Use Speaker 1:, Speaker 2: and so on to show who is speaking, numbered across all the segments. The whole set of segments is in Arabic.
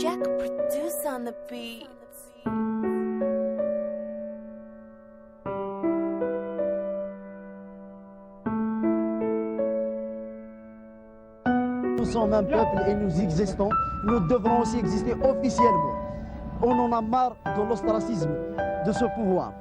Speaker 1: Jack produce on the beat.
Speaker 2: Nous sommes un peuple et nous existons. Nous devrons aussi exister officiellement. On en a marre de l'ostracisme de ce pouvoir.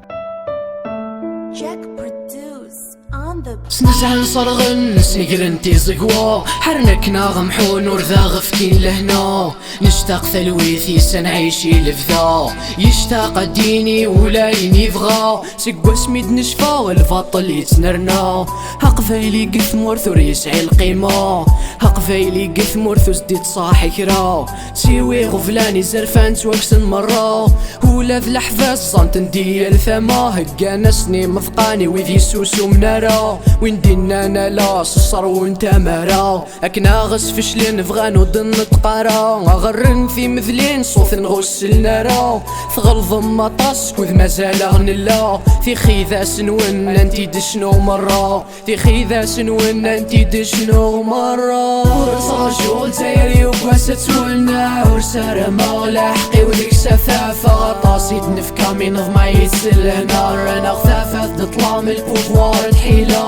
Speaker 1: Jack produce on the beat.
Speaker 3: سنزعل صرغن سنقرن تيزقوا حرنك ناغم حون ورذاغ فكين لهنا نشتاق ثلويثي سنعيشي لفذا يشتاق ديني ولا ينيفغا سقوا سميد نشفا والفاطل يتنرنا هقفايلي قثمور ثور يسعي القيمة هقفايلي قثمور ثو زديت صاحي كرا تسيوي غفلاني زرفان توكسن مرة ولا ذا الحفاز صانت ندي الثما هكانا سني مفقاني ويذي سوسو منارا وين دينا انا لا صصر وانت مارا اكنا غس فشلين فغانو ضن تقارا غرن في مثلين صوت نغسل نارا ثغلظ مطاس كوذ مازال غنلا في خيذا سنون انتي دشنو مرة في خيذا سنون انتي دشنو مرة ورص رجول زيري وقواسة ولنا ورسارة مغلا حقي وديك سفافة غطاسي تنفكا من غما يتسل هنا رانا غثافة تطلع من البوفوار الحيلة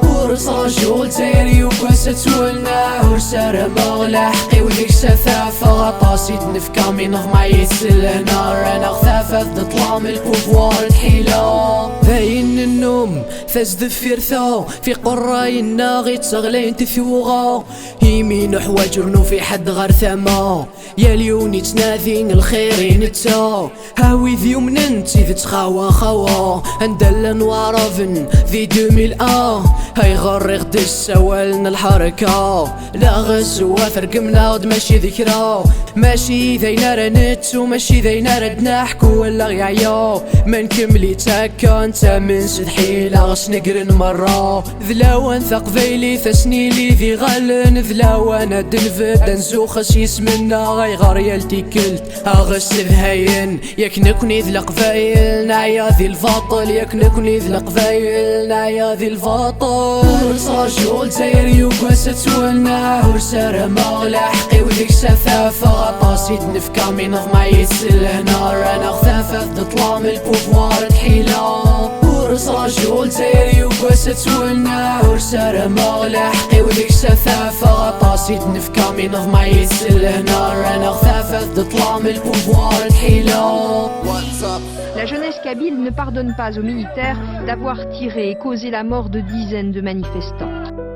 Speaker 3: ورص رجول زيري وقواسة ولنا ورسارة مغلا حقي وديك سفافة غطاسي تنفكا من غما يتسل هنا رانا غثافة تطلع من البوفوار الحيلة باين النوم فاز ذفيرثا في قراي الناغي تغلين تثوغا يمين حواجرنو في حد غير ثما يا ليوني تناذين الخيرين نتا هاوي ذي مننتي ذي تخاوى خوا اندلن وعرفن ذي 2001 هاي غري غد السوالنا الحركة لا غزوة فرقمنا غد ماشي ذكرى ماشي ذينا رنت وماشي ذينا ردنا حكو ولا غيعيا ما نكملي تاكا انت من سد حيلة غس نقرن مرة ذلاوان ثقفيلي ثسنيلي ذي غالن ذلاوان الدنفد نزوخس يسمنا غيغار يالتي كلت اغس ذهين ياك نكوني ذي القفايل نعيا ذي الفاطل ياك نكوني ذي القفايل نعيا ذي الفاطل ورص رجول زيري وقواسة ولنا ورسارة مغلا حقي وديك سفافة غطاسي تنفكا من غما يتسل هنا رانا غثافة تطلع من البوفوار الحيلة ورص رجول زيري وقواسة ولنا ورسارة مغلا حقي وديك سفافة غطاسي تنفكا من غما يتسل هنا رانا غثافة تطلع من البوفوار الحيلة.
Speaker 4: La jeunesse kabyle ne pardonne pas aux militaires d'avoir tiré et causé la mort de dizaines de manifestants.